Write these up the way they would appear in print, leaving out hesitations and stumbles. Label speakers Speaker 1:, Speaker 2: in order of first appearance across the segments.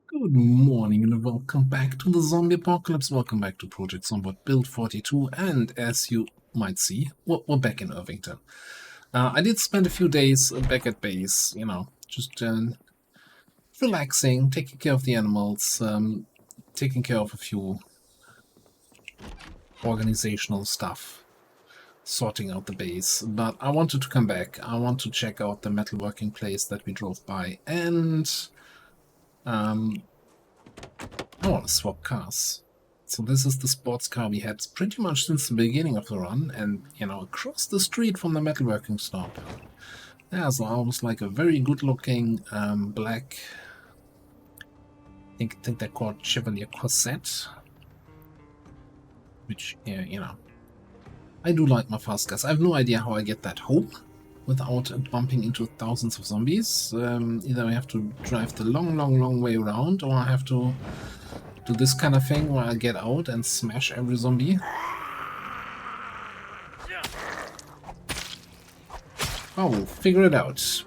Speaker 1: Good morning and welcome back to the zombie apocalypse. Welcome back to Project Zomboid Build 42, and as you might see, we're back in Irvington. I did spend a few days back at base, just relaxing, taking care of the animals, taking care of a few organizational stuff, sorting out the base. But I wanted to come back. I want to check out the metalworking place that we drove by, and I want to swap cars. So this is the sports car we had pretty much since the beginning of the run, and, across the street from the metalworking stop. There's almost like a very good-looking black, I think they're called Chevalier Corset, which, I do like my fast cars. I have no idea how I get that home without bumping into thousands of zombies. Either I have to drive the long way around, or I have to do this kind of thing where I get out and smash every zombie. Oh, we'll figure it out.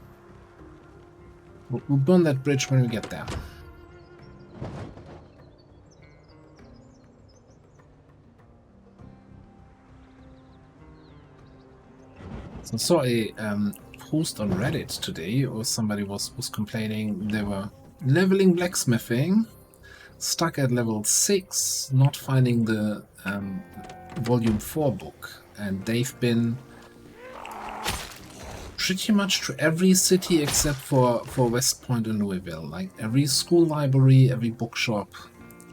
Speaker 1: We'll burn that bridge when we get there. So I saw a post on Reddit today where somebody was complaining they were leveling blacksmithing, stuck at level 6, not finding the volume 4 book, and they've been pretty much to every city except for West Point and Louisville, like every school library, every bookshop,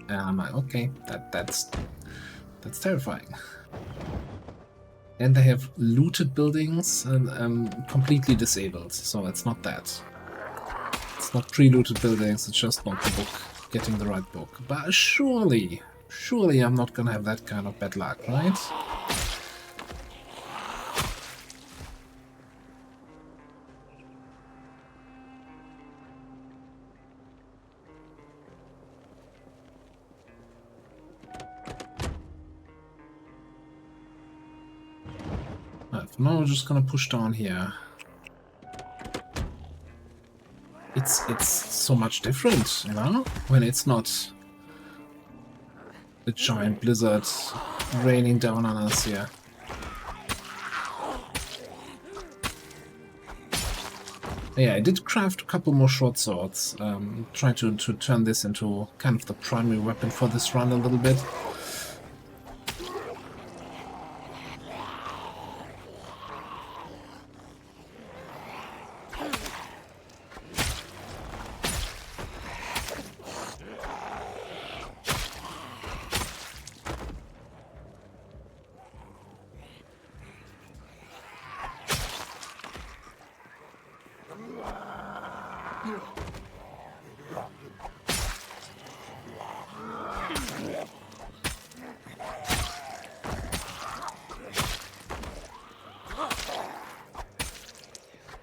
Speaker 1: and I'm like, okay, that's terrifying. And they have looted buildings and completely disabled, so it's not that. It's not pre-looted buildings, it's just not the book, getting the right book. But surely I'm not gonna have that kind of bad luck, right? Now we're just gonna push down here. It's so much different, when it's not a giant blizzard raining down on us here. Yeah, I did craft a couple more short swords, trying to turn this into kind of the primary weapon for this run a little bit.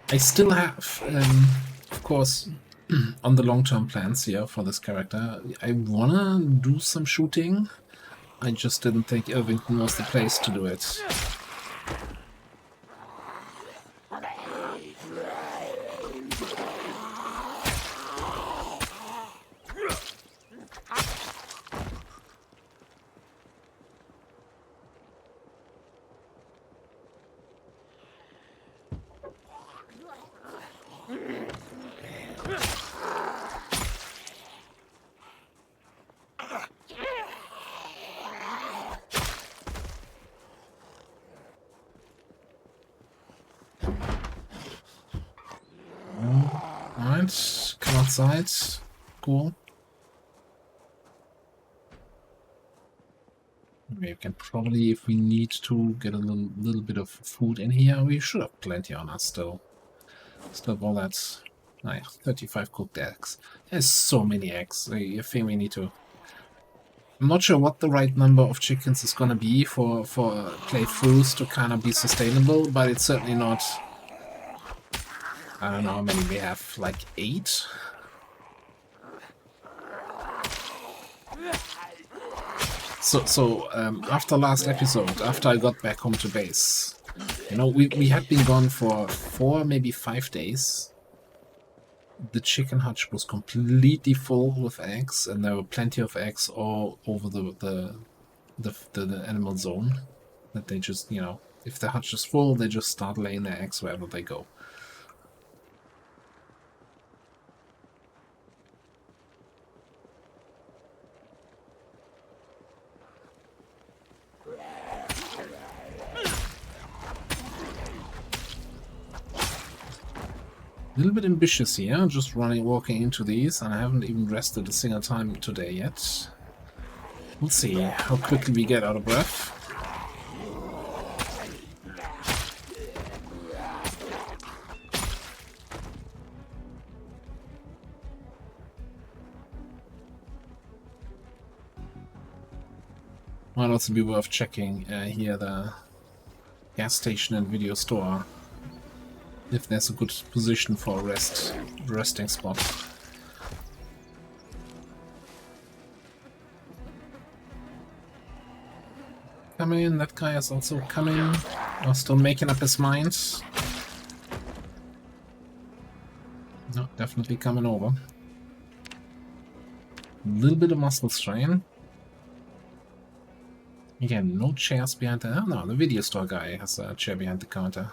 Speaker 1: I still have, of course, on the long-term plans here for this character, I wanna do some shooting. I just didn't think Irvington was the place to do it. Alright, come outside. Cool. We can probably, if we need to, get a little bit of food in here. We should have plenty on us still. Still have all that. Oh yeah, 35 cooked eggs. There's so many eggs. I think we need to... I'm not sure what the right number of chickens is gonna be for playthroughs to kind of be sustainable, but it's certainly not... I don't know how many we have, like 8? So after last episode, after I got back home to base, we had been gone for 4, maybe 5 days. the chicken hutch was completely full with eggs, and there were plenty of eggs all over the animal zone. That they just, you know, if the hutch is full, they just start laying their eggs wherever they go. A little bit ambitious here, just walking into these, and I haven't even rested a single time today yet. We'll see how quickly we get out of breath. Might also be worth checking here the gas station and video store, if there's a good position for a resting spot. Coming, that guy is also coming, or still making up his mind. No, definitely coming over. A little bit of muscle strain. Again, no chairs behind the... Oh no, the video store guy has a chair behind the counter.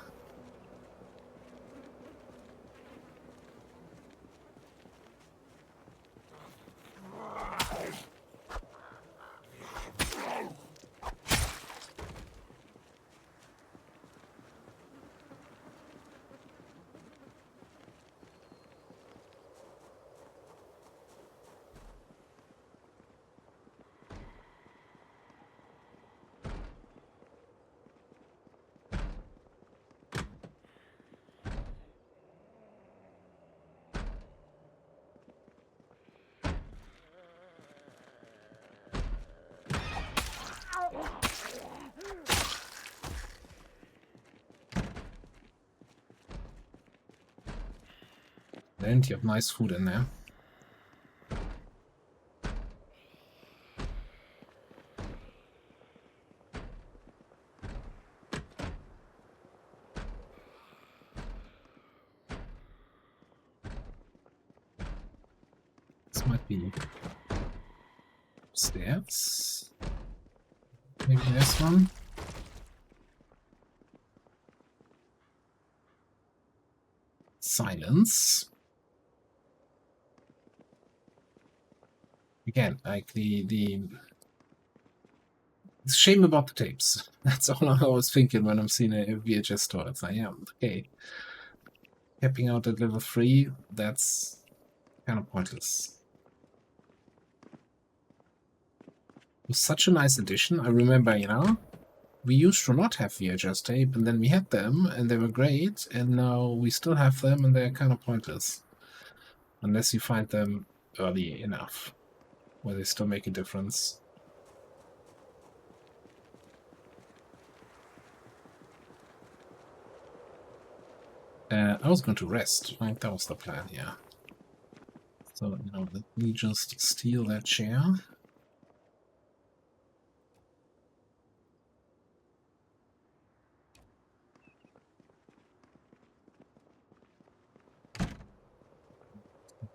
Speaker 1: Plenty of nice food in there. This might be stairs. Maybe this one. Silence. Again, like the shame about the tapes. That's all I was thinking when I'm seeing a VHS store. It's like, yeah, okay. Capping out at level 3, that's kind of pointless. It was such a nice addition. I remember, you know, we used to not have VHS tape, and then we had them, and they were great, and now we still have them, and they're kind of pointless. Unless you find them early enough, where they still make a difference. I was going to rest, right? That was the plan, yeah. So, you know, let me just steal that chair.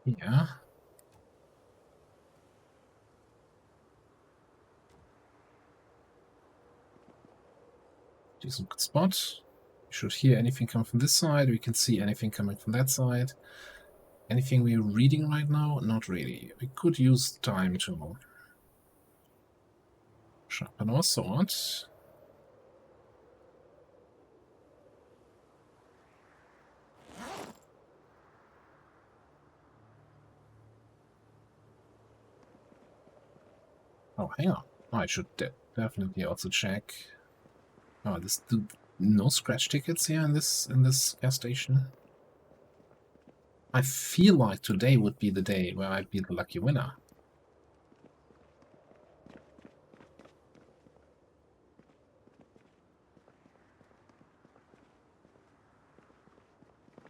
Speaker 1: Yeah. Decent good spot. We should hear anything coming from this side. We can see anything coming from that side. Anything we're reading right now? Not really. We could use time to sharpen our sword. Oh, hang on. Oh, I should definitely also check. Oh, no scratch tickets here in this gas station. I feel like today would be the day where I'd be the lucky winner.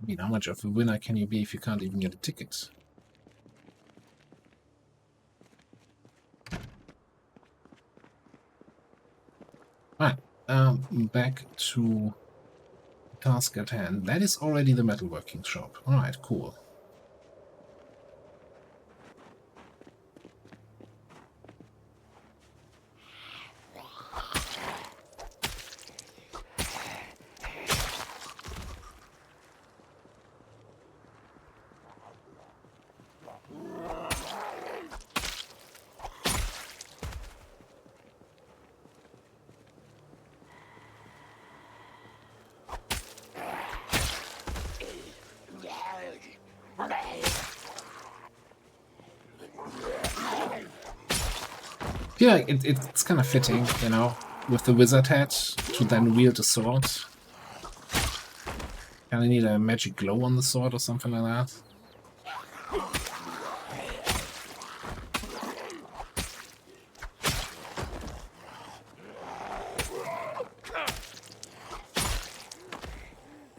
Speaker 1: I mean, how much of a winner can you be if you can't even get a ticket? Alright, back to the task at hand. That is already the metalworking shop. Alright, cool. feel like it's kind of fitting, you know, with the wizard hat to then wield a sword. Kinda need a magic glow on the sword or something like that.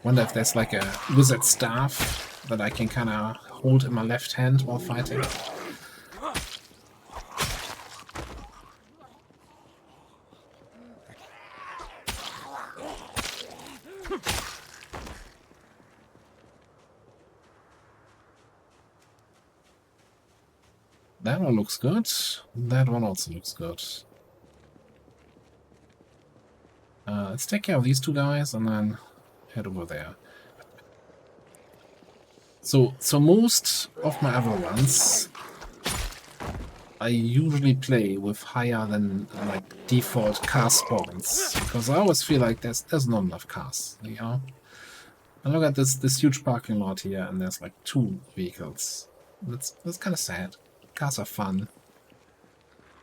Speaker 1: Wonder if there's like a wizard staff that I can kind of hold in my left hand while fighting. That one looks good. That one also looks good. Let's take care of these two guys and then head over there. So most of my other runs, I usually play with higher than like default car spawns because I always feel like there's not enough cars. You know, and look at this huge parking lot here, and there's like 2 vehicles. That's kind of sad. Cars are fun.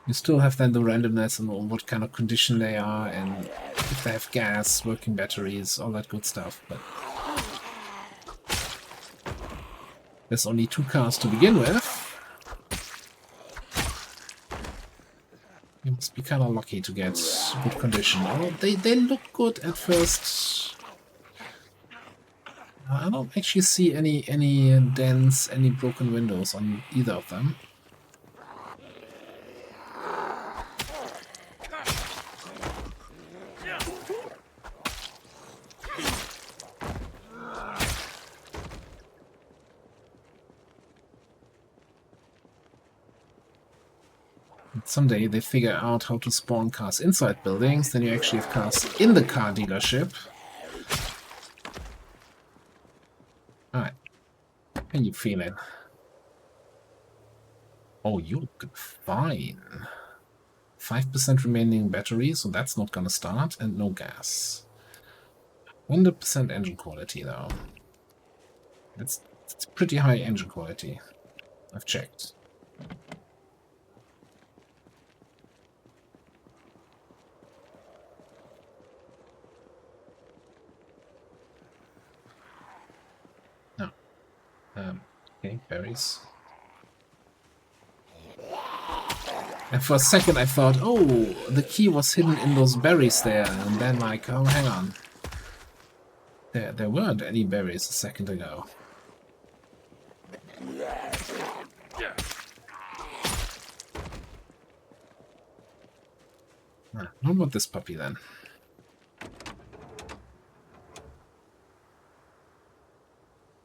Speaker 1: You still have then the randomness and what kind of condition they are, and if they have gas, working batteries, all that good stuff. But there's only 2 cars to begin with. You must be kind of lucky to get good condition. Oh, they look good at first. I don't actually see any dents, any broken windows on either of them. Someday they figure out how to spawn cars inside buildings, then you actually have cars in the car dealership. Alright. How are you feeling? Oh, you look fine. 5% remaining battery, so that's not gonna start, and no gas. 100% engine quality, though. It's pretty high engine quality. I've checked. No. Okay, berries. And for a second I thought, oh, the key was hidden in those berries there, and then like, oh, hang on. There weren't any berries a second ago. What about this puppy then?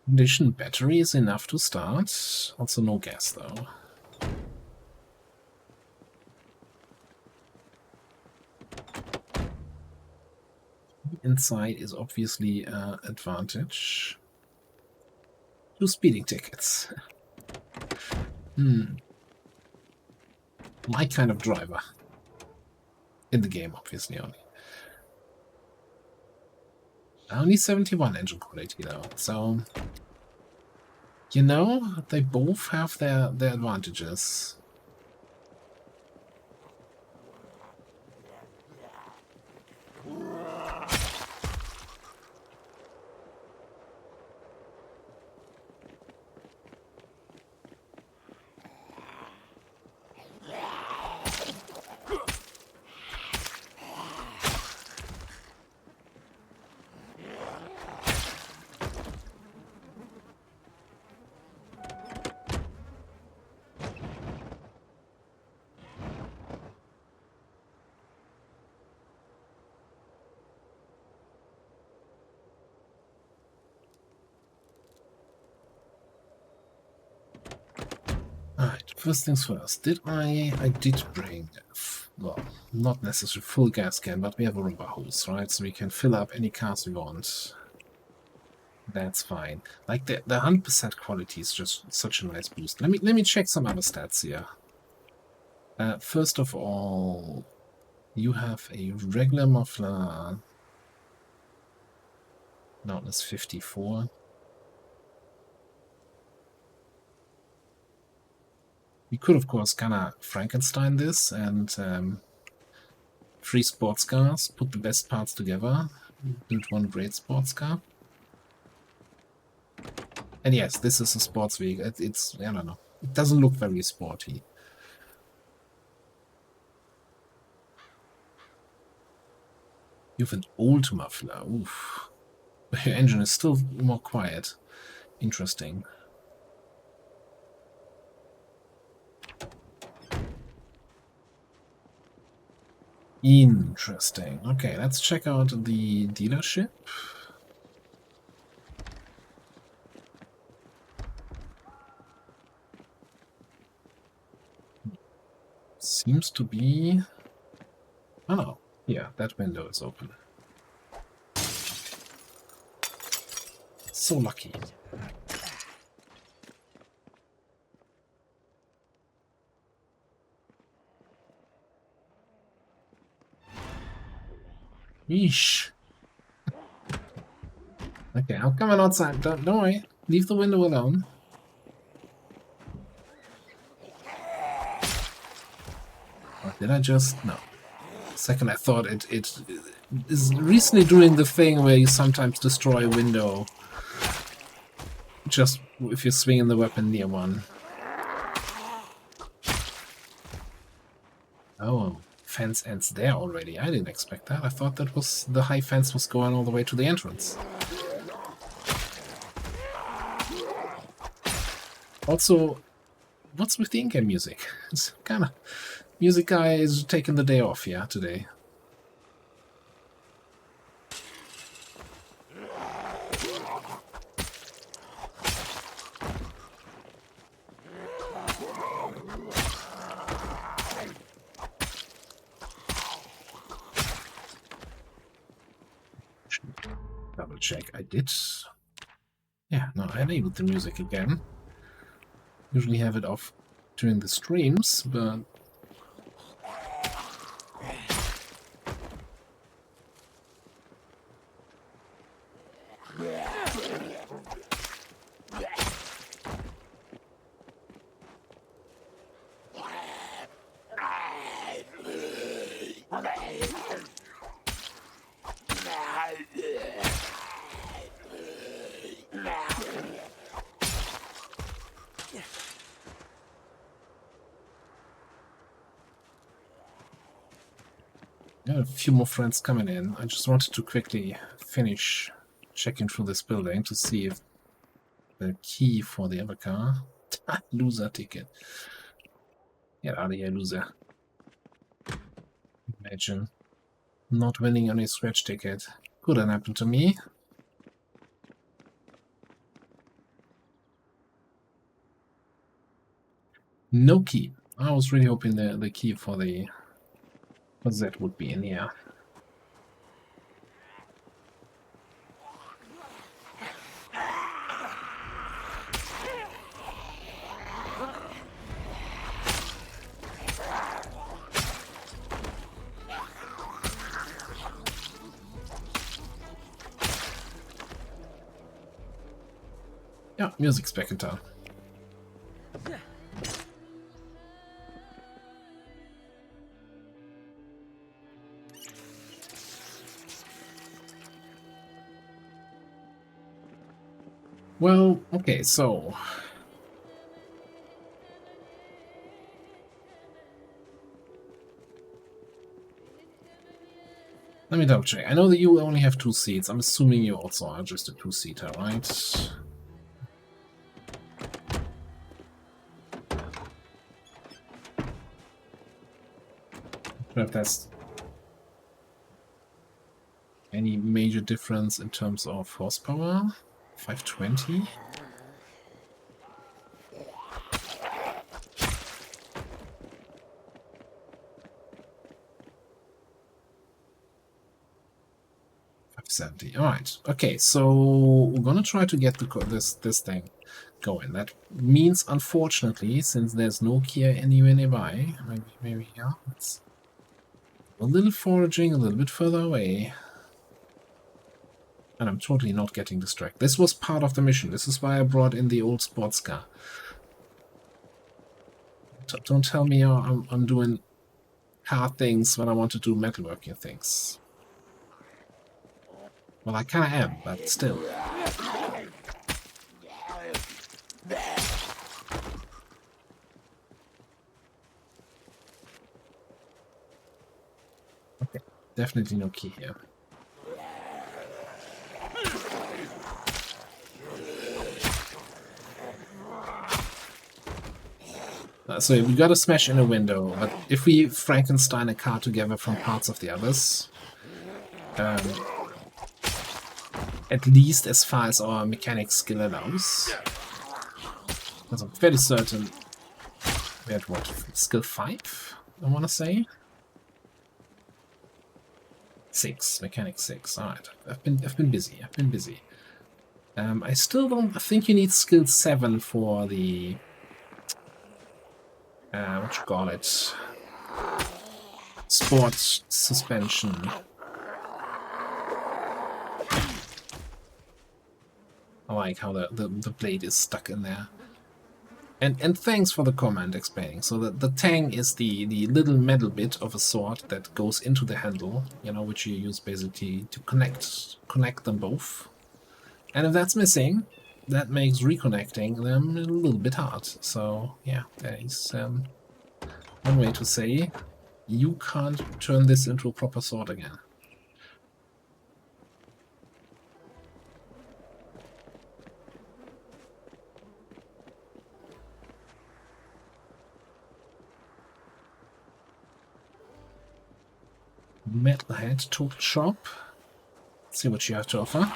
Speaker 1: Condition battery is enough to start. Also no gas though. Inside is obviously an advantage. 2 speeding tickets. My kind of driver. In the game, obviously, only. Only 71 engine quality, though. So, you know, they both have their advantages. Alright, first things first. I did bring, well, not necessarily full gas can, but we have a rubber hose, right? So we can fill up any cars we want. That's fine. Like the 100% quality is just such a nice boost. Let me check some other stats here. First of all, you have a regular muffler. Loudness 54. We could, of course, kind of Frankenstein this and free sports cars, put the best parts together, build one great sports car. And yes, this is a sports vehicle. It's I don't know. It doesn't look very sporty. You have an old muffler. Oof. But your engine is still more quiet. Interesting. Interesting. Okay, let's check out the dealership. Seems to be... Oh no. Yeah, that window is open. So lucky. Yeesh. Okay, I'm coming outside. Don't worry. Leave the window alone. Or did I just... No. Second I thought it is recently doing the thing where you sometimes destroy a window just if you're swinging the weapon near one. Oh, fence ends there already. I didn't expect that. I thought that was the high fence was going all the way to the entrance. Also, what's with the in-game music? It's kind of... Music guy is taking the day off, yeah, today. Double check. I did. Yeah, no, I enabled the music again. Usually have it off during the streams, but... A few more friends coming in. I just wanted to quickly finish checking through this building to see if the key for the other car... Loser ticket. Get out of here, loser. Imagine not winning on a scratch ticket. Couldn't happen to me. No key. I was really hoping the key for the... What that would be in here. Yeah, music's back in town. Well, okay, so... Let me double check. I know that you only have 2 seats. I'm assuming you also are just a 2-seater, right? If that's any major difference in terms of horsepower. 520. All right. Okay, so we're gonna try to get this thing going. That means, unfortunately, since there's no Kia anywhere nearby, maybe yeah, it's a little foraging, a little bit further away. And I'm totally not getting distracted. This was part of the mission. This is why I brought in the old sports car. Don't tell me I'm doing hard things when I want to do metalworking things. Well, I kind of am, but still. Okay, definitely no key here. So we gotta smash in a window, but if we Frankenstein a car together from parts of the others, at least as far as our mechanic skill allows, because I'm fairly certain we're at what, skill 5, I want to say? 6, mechanic 6. Alright, I've been busy. I still don't. I think you need skill 7 for the what you call it? Sports suspension. I like how the blade is stuck in there. And thanks for the comment explaining. So the tang is the little metal bit of a sword that goes into the handle, you know, which you use basically to connect them both. And if that's missing, that makes reconnecting them a little bit hard. So yeah, there is one way to say you can't turn this into a proper sword again. Metalhead Tool Shop. Let's see what you have to offer.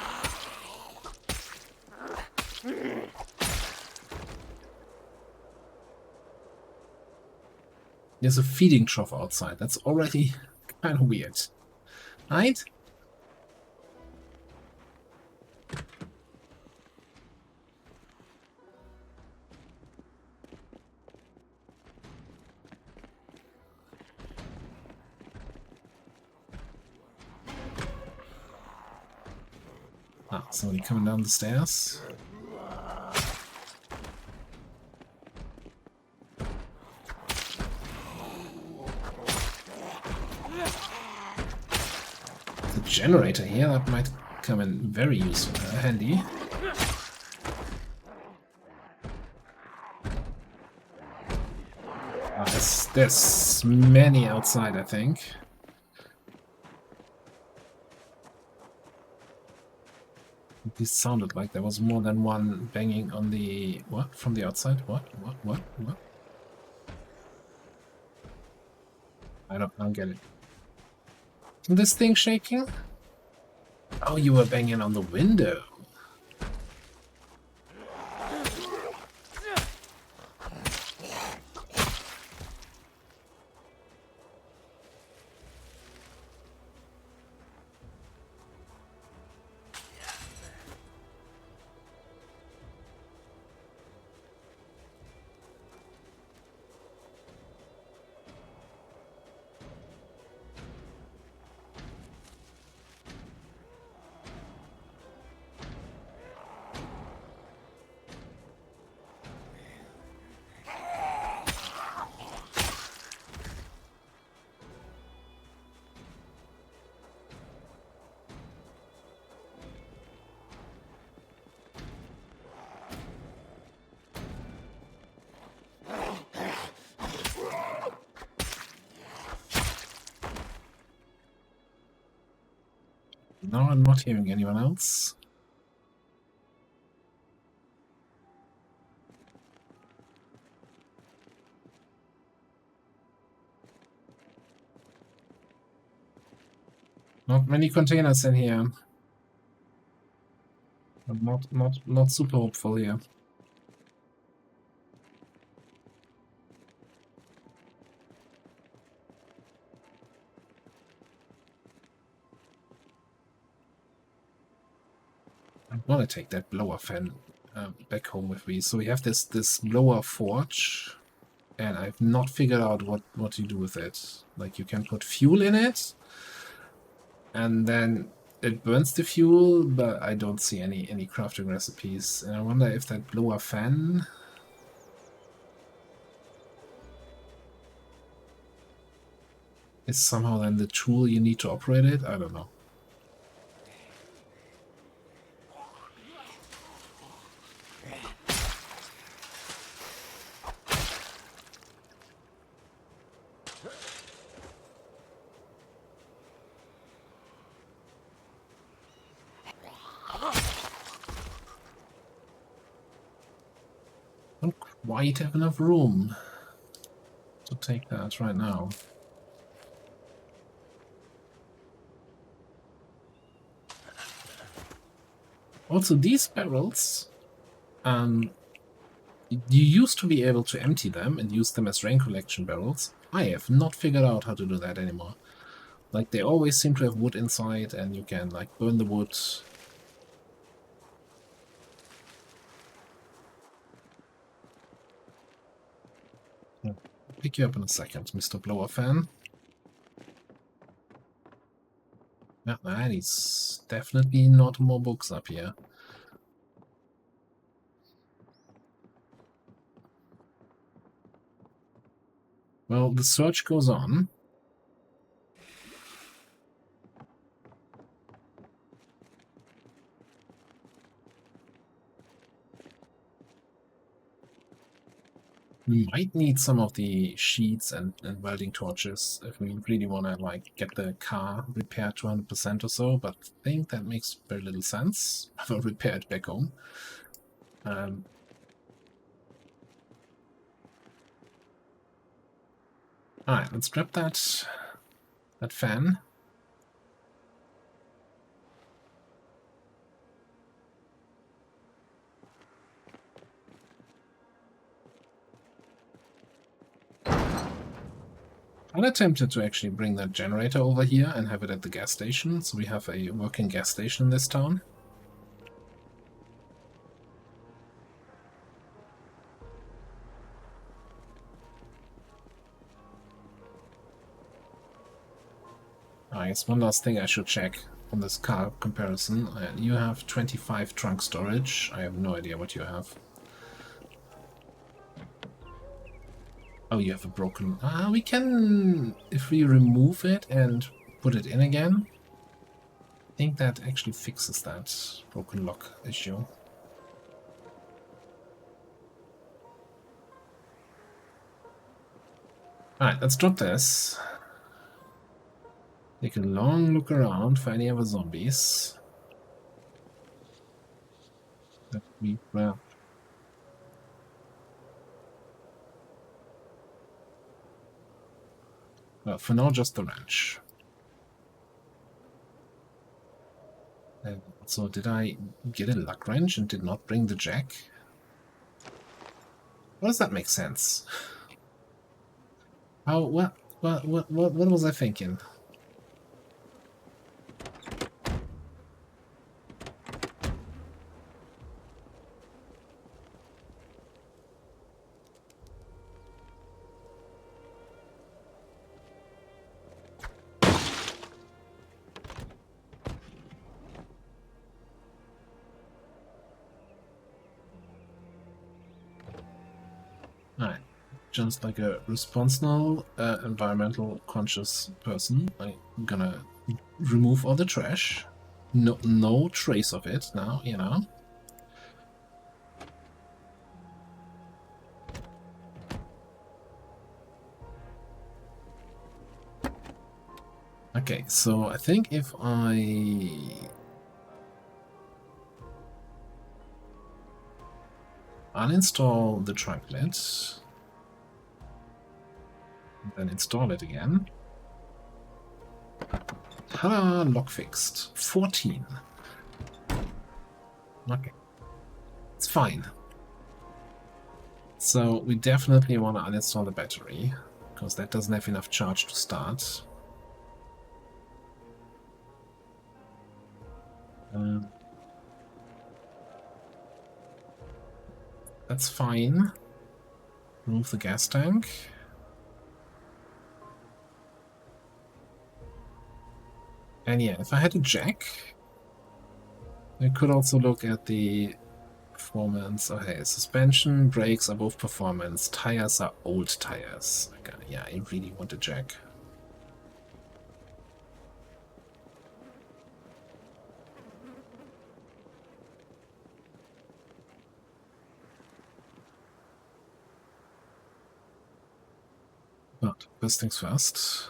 Speaker 1: There's a feeding trough outside. That's already kind of weird. Right? Ah, somebody coming down the stairs. The generator here, that might come in very useful, handy. There's many outside, I think. It sounded like there was more than one banging on the... What? From the outside? What? I don't get it. Isn't this thing shaking? Oh, you were banging on the window. No, I'm not hearing anyone else. Not many containers in here. I'm not super hopeful here. I want to take that blower fan back home with me. So we have this blower forge, and I've not figured out what you do with it. Like, you can put fuel in it, and then it burns the fuel, but I don't see any crafting recipes. And I wonder if that blower fan... is somehow then the tool you need to operate it? I don't know. Don't quite have enough room to take that right now. Also, these barrels, you used to be able to empty them and use them as rain collection barrels. I have not figured out how to do that anymore. Like, they always seem to have wood inside, and you can, like, burn the wood. I'll pick you up in a second, Mr. Blower Fan. Yeah, that is definitely not more books up here. Well, the search goes on. We might need some of the sheets and welding torches if we really want to, like, get the car repaired to 100% or so, but I think that makes very little sense. I'll repair it back home. Alright, let's grab that fan. I'm tempted to actually bring that generator over here and have it at the gas station, so we have a working gas station in this town. I guess one last thing I should check on this car comparison. You have 25 trunk storage. I have no idea what you have. Oh, you have a broken... we can... If we remove it and put it in again, I think that actually fixes that broken lock issue. Alright, let's drop this. Take a long look around for any other zombies. That we... well... Well, for now, just the wrench. So did I get a luck wrench and did not bring the jack? What does that make sense? How, what was I thinking? Alright, just like a responsible, environmental conscious person, I'm gonna remove all the trash. No trace of it now, you know. Okay, so I think if I uninstall the trunk lid, then install it again. Ta-da! Lock fixed. 14. Okay. It's fine. So we definitely want to uninstall the battery, because that doesn't have enough charge to start. That's fine. Remove the gas tank. And yeah, if I had a jack, I could also look at the performance. Okay, suspension, brakes are both performance. Tires are old tires. Okay, yeah, I really want a jack. First things first.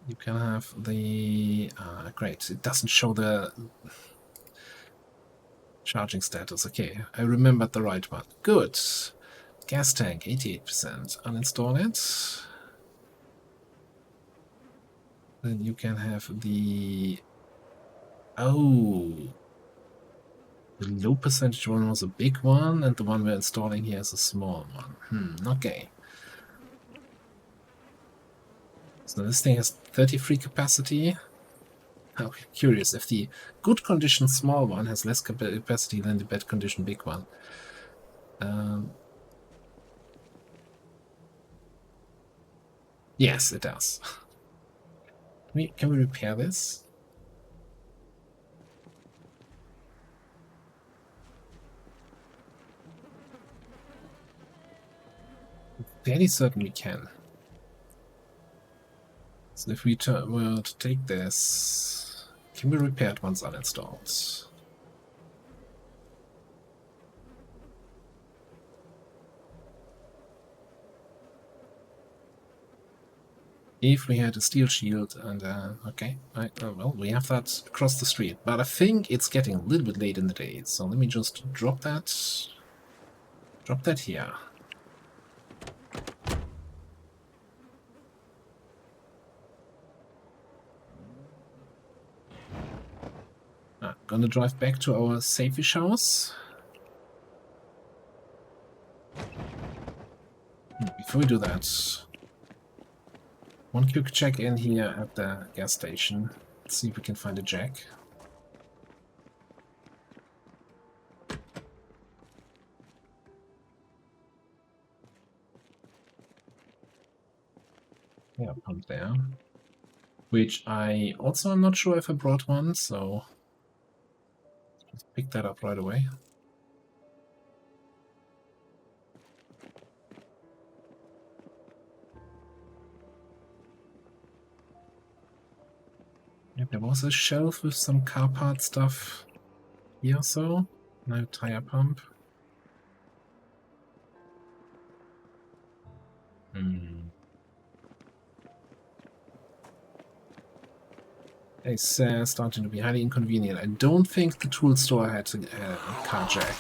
Speaker 1: You can have the... great, it doesn't show the charging status. Okay, I remembered the right one. Good. Gas tank, 88%. Uninstall it. Then you can have the... Oh, the low percentage one was a big one, and the one we're installing here is a small one. Okay. So this thing has 33 capacity. I'm curious if the good condition small one has less capacity than the bad condition big one. Yes, it does. Can we repair this? Fairly certain we can. So if we were to take this, can we repair it once uninstalled? If we had a steel shield and okay, well, we have that across the street, but I think it's getting a little bit late in the day, so let me just drop that here. Gonna drive back to our safe-ish house. Before we do that, one quick check in here at the gas station. Let's see if we can find a jack. Yeah, pump there. Which I also am not sure if I brought one, so let's pick that up right away. Yeah, there was a shelf with some car part stuff here, so no tire pump. It's starting to be highly inconvenient. I don't think the tool store had a car jack.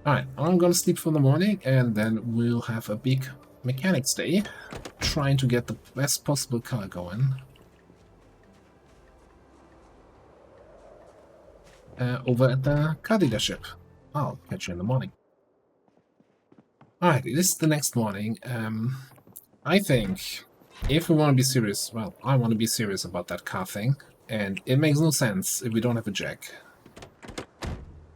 Speaker 1: Alright, I'm gonna sleep for the morning, and then we'll have a big mechanics day, trying to get the best possible car going. Over at the car dealership. I'll catch you in the morning. Alright, this is the next morning. I think if we want to be serious, well, I want to be serious about that car thing, and it makes no sense if we don't have a jack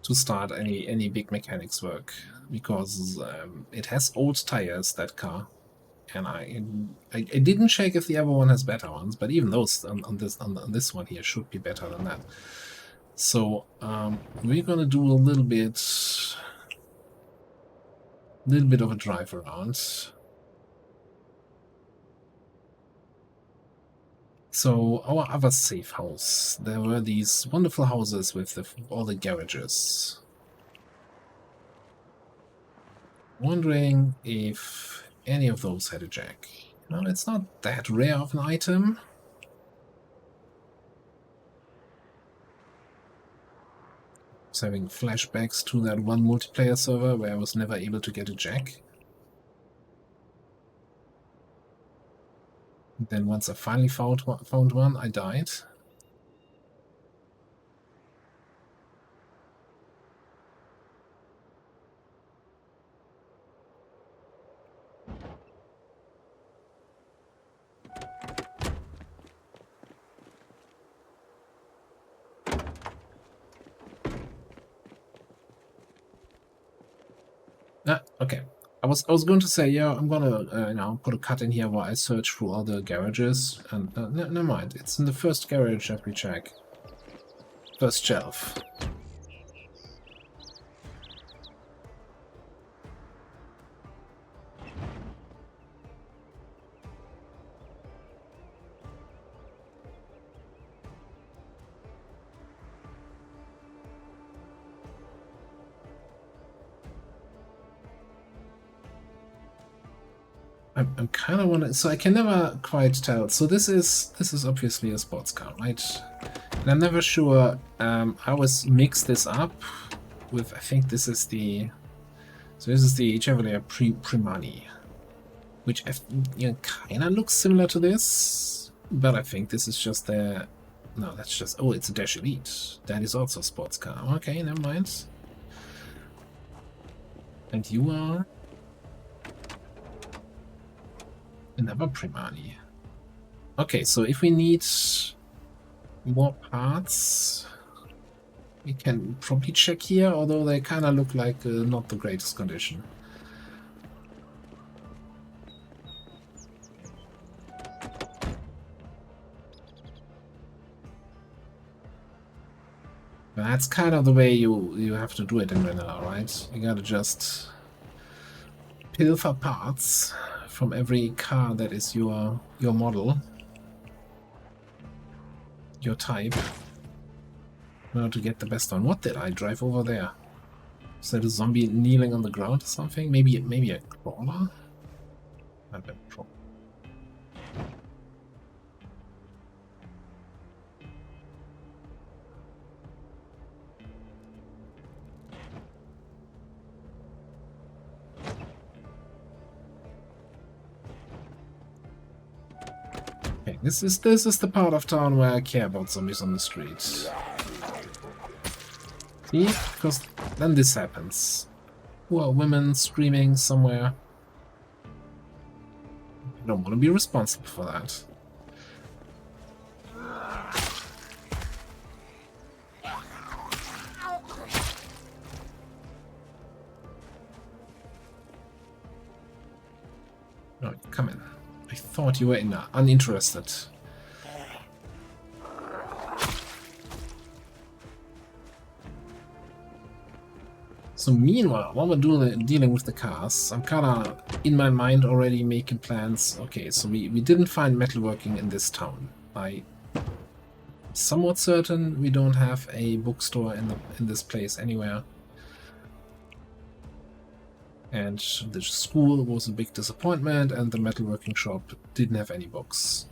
Speaker 1: to start any big mechanics work, because it has old tires, that car, and I didn't check if the other one has better ones, but even those on this one here should be better than that. So we're gonna do a little bit of a drive around. So our other safe house, there were these wonderful houses with all the garages. Wondering if any of those had a jack. Well, it's not that rare of an item. Just having flashbacks to that one multiplayer server where I was never able to get a jack. Then once I finally found one, I died. Okay. I was going to say, yeah, I'm gonna you know, put a cut in here while I search through all the garages, and never mind. It's in the first garage that we check. First shelf. I'm kind of wondering. So I can never quite tell. So this is obviously a sports car, right? And I'm never sure. I always mix this up with. I think this is the. So this is the Chevrolet Primani, which you know, kind of looks similar to this, but I think this is just the. No, that's just. Oh, it's a Dash Elite. That is also a sports car. Okay, never mind. And you are. Another Primani. Okay, so if we need more parts, we can probably check here, although they kind of look like not the greatest condition. That's kind of the way you have to do it in vanilla, right? You gotta just pilfer parts from every car that is your model, your type, in order to get the best one. What did I drive over there? Is that a zombie kneeling on the ground or something? Maybe a crawler? Not a crawler. Okay, this is the part of town where I care about zombies on the streets. See? Because then this happens. Poor women screaming somewhere. I don't want to be responsible for that. No, come in. I thought you were uninterested. So meanwhile, while we're dealing with the cars, I'm kind of in my mind already making plans. Okay, so we didn't find metalworking in this town. I'm somewhat certain we don't have a bookstore in this place anywhere. And the school was a big disappointment, and the metalworking shop didn't have any books.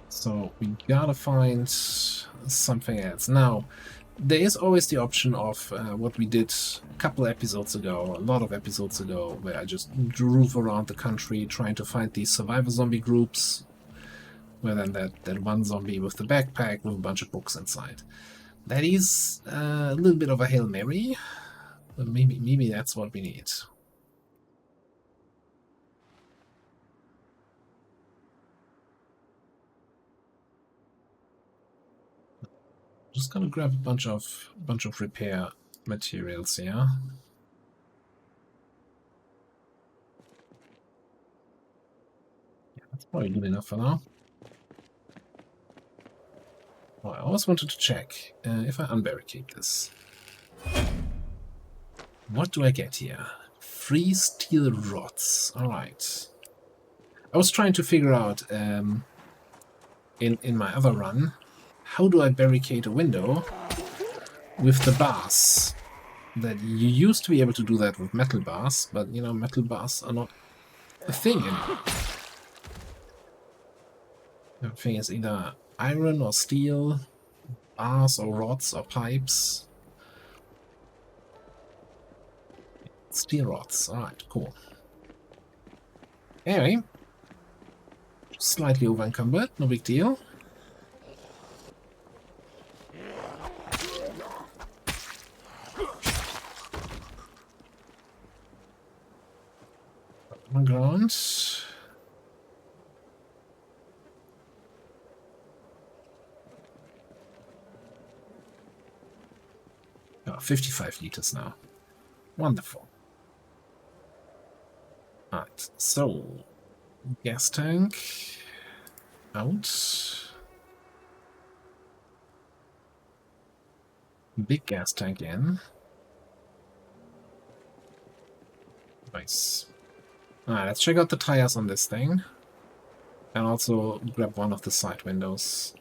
Speaker 1: So we gotta find something else. Now, there is always the option of what we did a couple episodes ago, a lot of episodes ago, where I just drove around the country trying to find these survivor zombie groups, where then that one zombie with the backpack with a bunch of books inside. That is a little bit of a Hail Mary, but maybe that's what we need. Just gonna grab a bunch of repair materials here. Yeah, that's probably good enough for now. Oh, I always wanted to check if I unbarricade this. What do I get here? 3 steel rods. Alright. I was trying to figure out in my other run, how do I barricade a window with the bars? That you used to be able to do that with metal bars, but you know, metal bars are not a thing anymore. Everything is either iron or steel, bars or rods or pipes. Steel rods. Alright, cool. Anyway, slightly over encumbered, no big deal. On ground. 55 liters now. Wonderful. Alright, so gas tank out. Big gas tank in. Nice. Alright, let's check out the tires on this thing. And also grab one of the side windows.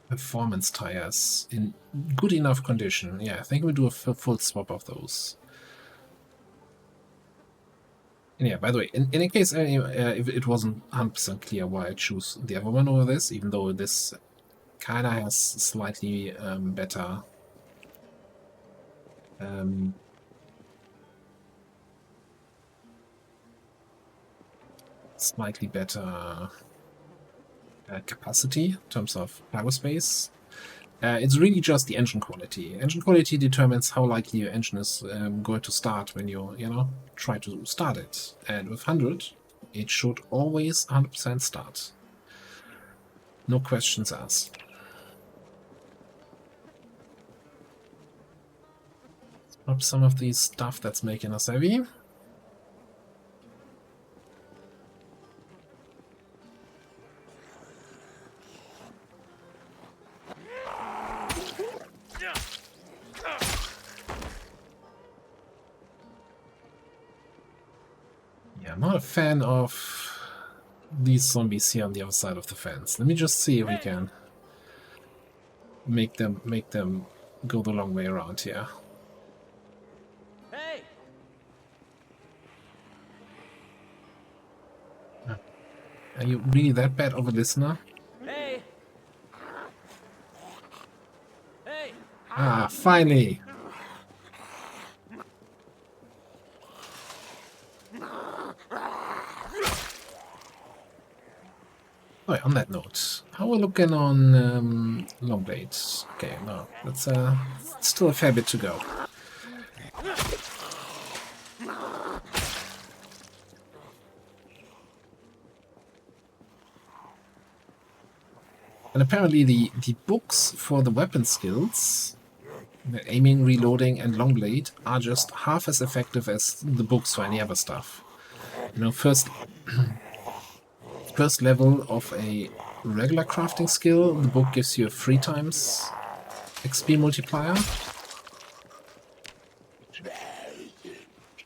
Speaker 1: Performance tires in good enough condition. Yeah, I think we do a full swap of those. And yeah, by the way, in case if it wasn't 100% clear why I choose the other one over this, even though this kind of has slightly better capacity in terms of cargo space. It's really just the engine quality. Engine quality determines how likely your engine is going to start when you try to start it. And with 100, it should always 100% start. No questions asked. Up some of the stuff that's making us heavy. Yeah, I'm not a fan of these zombies here on the other side of the fence. Let me just see if we can make them go the long way around here.
Speaker 2: Hey!
Speaker 1: Are you really that bad of a listener?
Speaker 2: Hey! Hey!
Speaker 1: Ah, finally! Oh, on that note, how are we looking on long blades? Okay, no, that's still a fair bit to go. And apparently the books for the weapon skills, the aiming, reloading, and long blade, are just half as effective as the books for any other stuff. You know, first level of a regular crafting skill, the book gives you a 3 times XP multiplier.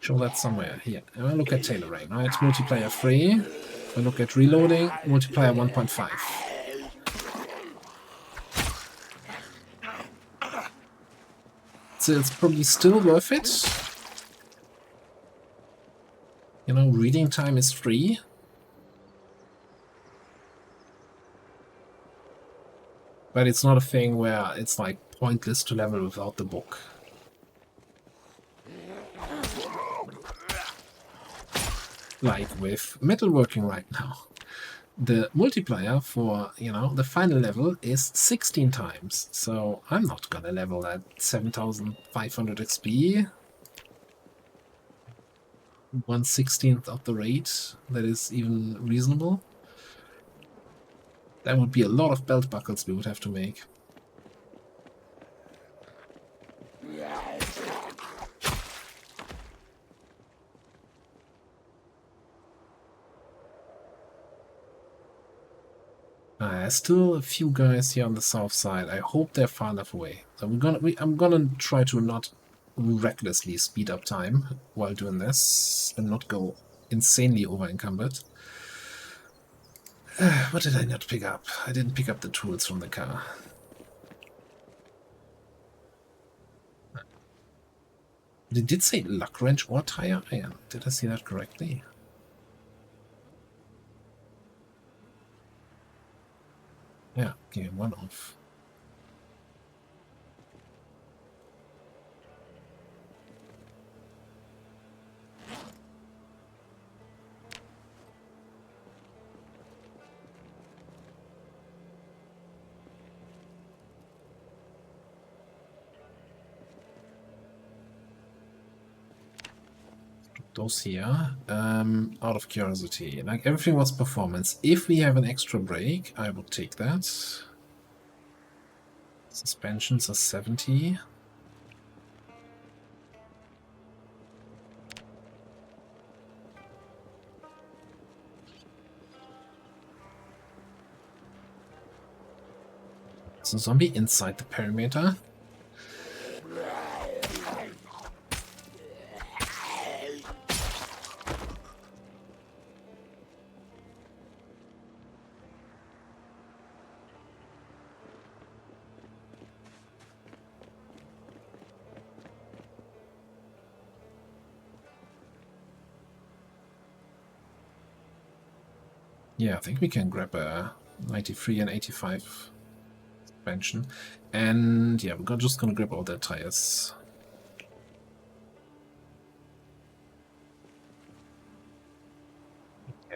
Speaker 1: Show that somewhere here. And I look at tailoring, right? Multiplier 3. I look at reloading, multiplier 1.5. So it's probably still worth it. You know, reading time is free. But it's not a thing where it's like pointless to level without the book. Like with metalworking right now. The multiplier for, the final level is 16 times. So I'm not gonna level at 7,500 XP. 1/16th of the rate that is even reasonable. That would be a lot of belt buckles we would have to make. Still a few guys here on the south side. I hope they're far enough away. So I'm gonna try to not recklessly speed up time while doing this and not go insanely over encumbered. What did I not pick up? I didn't pick up the tools from the car. It did say luck wrench or tire iron. Did I see that correctly? Yeah, okay, one off. those here, out of curiosity. Like, everything was performance. If we have an extra brake, I would take that. Suspensions are 70. So zombie inside the perimeter. Yeah, I think we can grab a 93 and 85 suspension. And yeah, we're just gonna grab all their tires.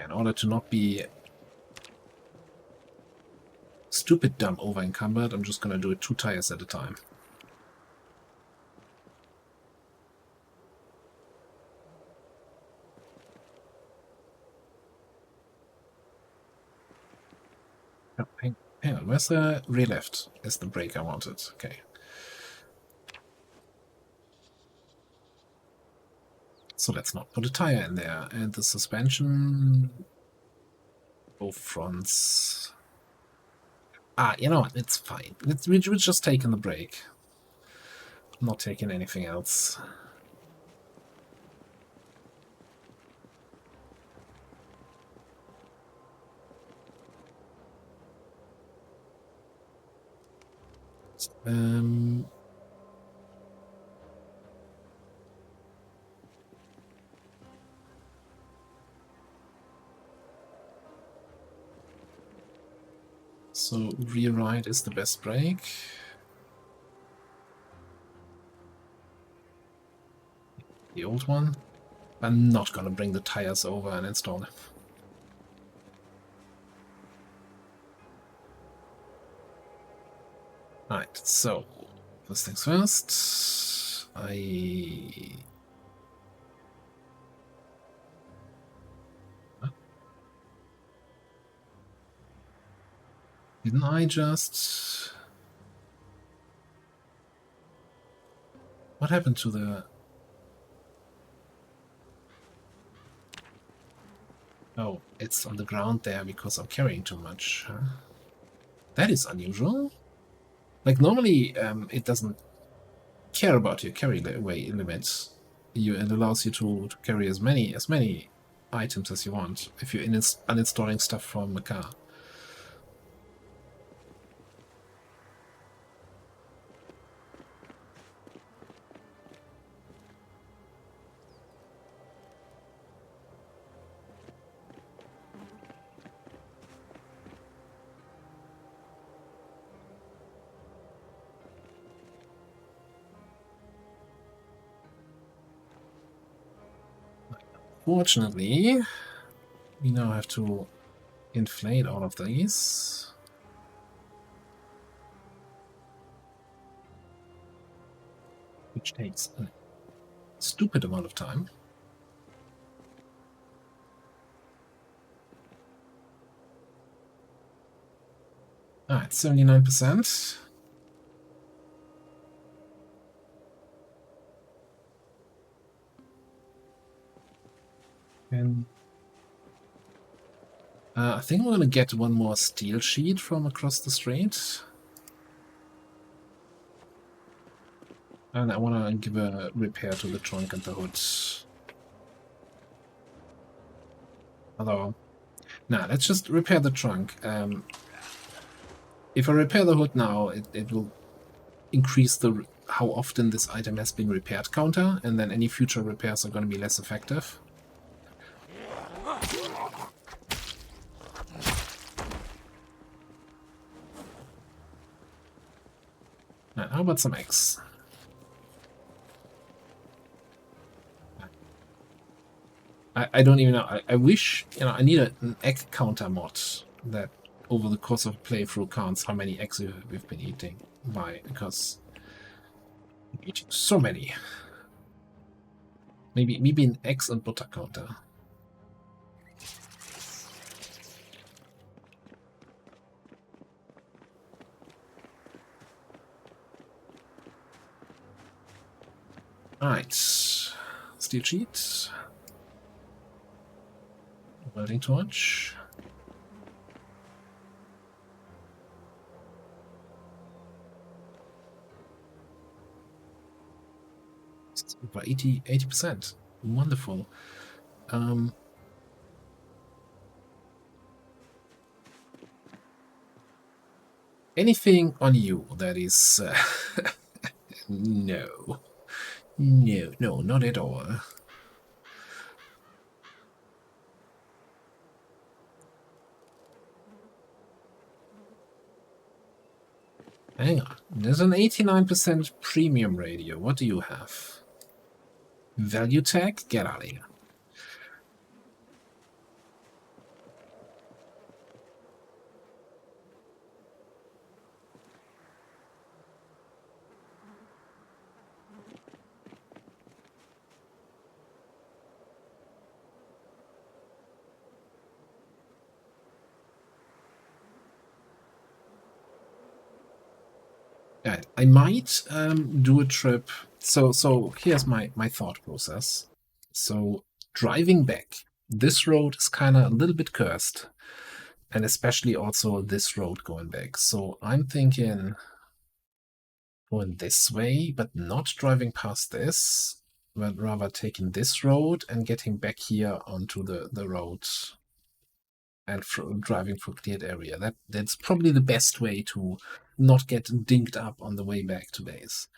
Speaker 1: In order to not be stupid dumb over encumbered, I'm just gonna do it 2 tires at a time. Oh, hang on, where's the rear left? Is the brake I wanted. Okay. So let's not put a tire in there. And the suspension, both fronts. Ah, you know what? It's fine. We're just taking the brake. I'm not taking anything else. So rear right is the best brake. The old one. I'm not gonna bring the tires over and install them. Alright, so first things first. Didn't I just... What happened to the... Oh, it's on the ground there because I'm carrying too much. Huh? That is unusual. Like, normally it doesn't care about your carry weight limits. It allows you to carry as many items as you want if you're uninstalling stuff from the car. Fortunately, we now have to inflate all of these. Which takes a stupid amount of time. Alright, 79%. And I think we're gonna get one more steel sheet from across the street. And I wanna give a repair to the trunk and the hood. Although, nah, let's just repair the trunk. If I repair the hood now, it will increase the how often this item has been repaired counter, and then any future repairs are going to be less effective. Now, how about some eggs? I don't even know. I wish, you know, I need an egg counter mod that over the course of a playthrough counts how many eggs we've been eating. Why? Because I'm eating so many. Maybe an eggs and butter counter. Alright. Steel sheet. Welding torch. By 80%. Wonderful. Anything on you that is no, not at all. Hang on, there's an 89% premium radio. What do you have? Value tag? Get out of here. I might do a trip. So here's my thought process. So driving back, this road is kind of a little bit cursed, and especially also this road going back. So I'm thinking going this way, but not driving past this, but rather taking this road and getting back here onto the road and driving through cleared area. That's probably the best way to not get dinged up on the way back to base.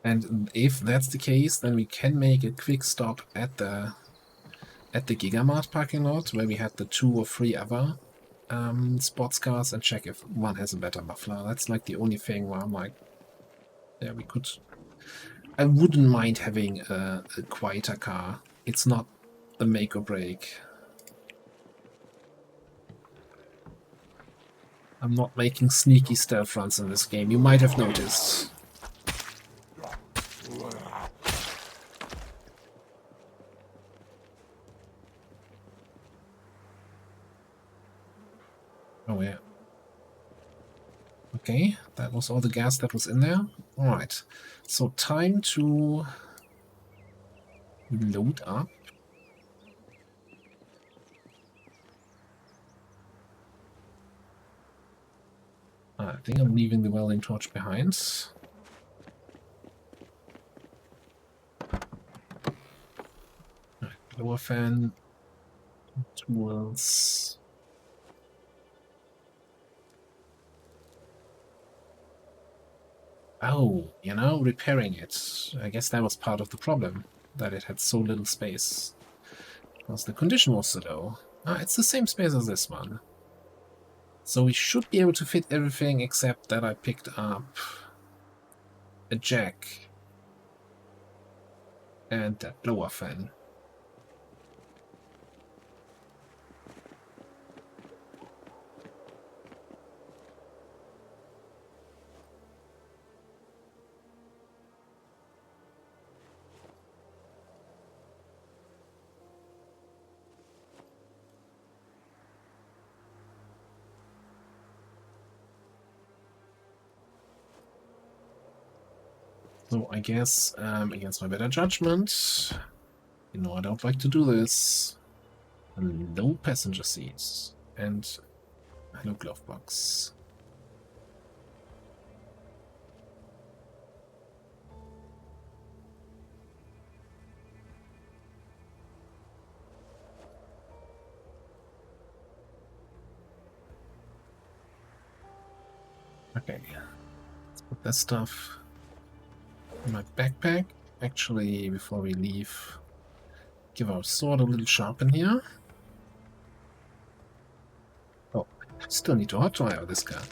Speaker 1: And if that's the case, then we can make a quick stop at the Gigamart parking lot, where we had the 2 or 3 other sports cars, and check if one has a better muffler. That's like the only thing where I'm like, yeah, we could. I wouldn't mind having a quieter car. It's not a make or break. I'm not making sneaky stealth runs in this game. You might have noticed. Oh yeah. Okay, that was all the gas that was in there. Alright, so time to load up. I think I'm leaving the welding torch behind. Right, blower fan, tools. Oh, you know, repairing it. I guess that was part of the problem, that it had so little space. Because the condition was so low. Ah, it's the same space as this one. So we should be able to fit everything except that I picked up a jack and that blower fan. So I guess, against my better judgment, you know I don't like to do this. No passenger seats and no glove box. Okay, let's put that stuff in my backpack. Actually, before we leave, give our sword a little sharpen here. Oh, still need to hot wire this guy.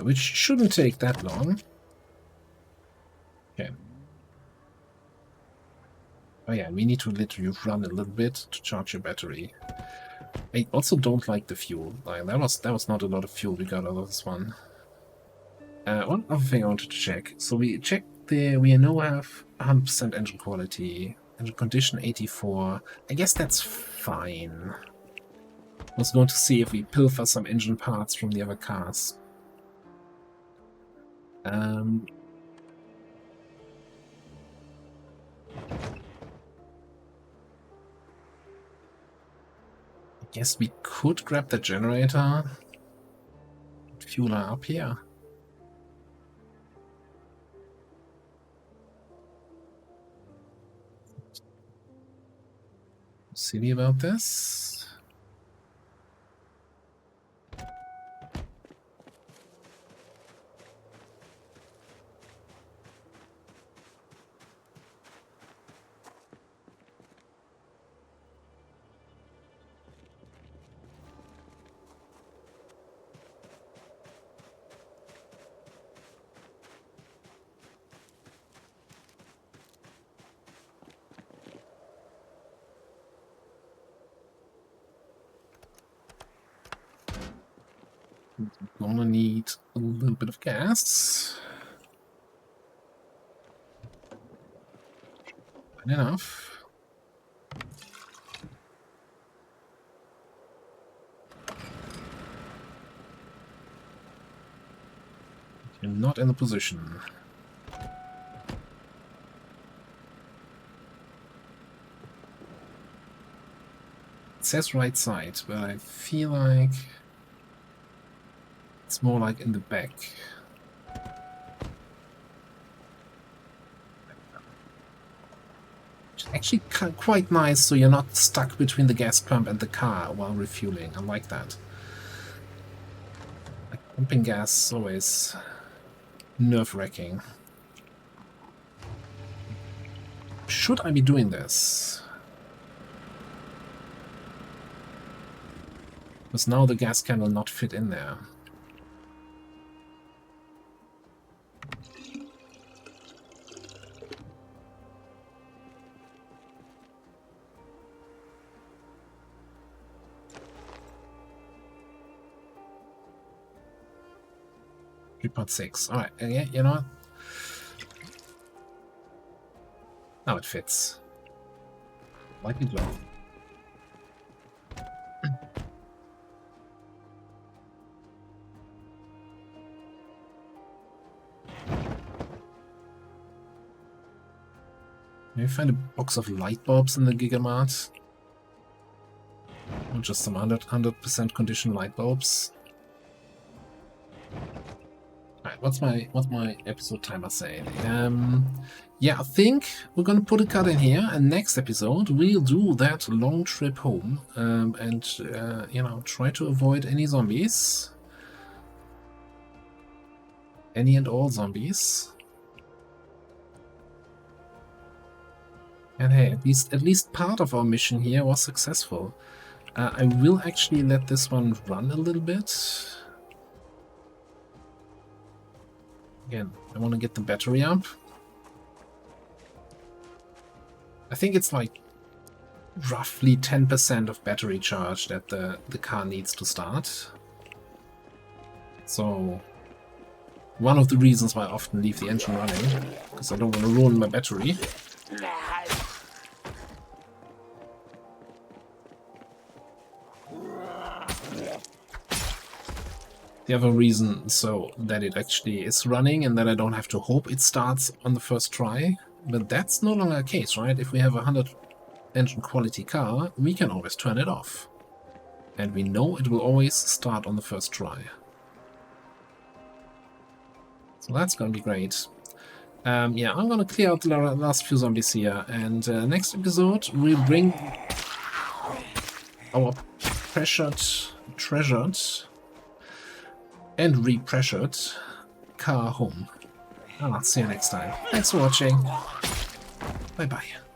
Speaker 1: which shouldn't take that long. Okay. Oh yeah, we need to literally run a little bit to charge your battery. I also don't like the fuel. Like, that was not a lot of fuel we got out of this one. One other thing I wanted to check. So we checked we now have 100% engine quality. Engine condition 84. I guess that's fine. I was going to see if we pilfer some engine parts from the other cars. I guess we could grab the generator. Fuel her up here. Silly about this. Gonna need a little bit of gas. Not enough. You're not in the position. It says right side, but I feel like it's more like in the back. It's actually quite nice, so you're not stuck between the gas pump and the car while refueling. I like that. Like, pumping gas is always nerve-wracking. Should I be doing this? Because now the gas can will not fit in there. 3.6. Alright, yeah, you know what? Now it fits. Like it well. Maybe find a box of light bulbs in the Gigamart. Or just some 100% condition light bulbs. Alright, what's my episode timer saying? Yeah, I think we're gonna put a cut in here, and next episode we'll do that long trip home, and you know, try to avoid any zombies. Any and all zombies. And hey, at least part of our mission here was successful. I will actually let this one run a little bit. Again, I want to get the battery up. I think it's like roughly 10% of battery charge that the car needs to start. So, one of the reasons why I often leave the engine running, because I don't want to ruin my battery. The other reason so that it actually is running and that I don't have to hope it starts on the first try. But that's no longer the case, right? If we have a 100 engine quality car, we can always turn it off. And we know it will always start on the first try. So that's going to be great. Yeah, I'm going to clear out the last few zombies here. And next episode, we'll bring our treasured and repressured car home. I'll see you next time. Thanks for watching. Bye bye.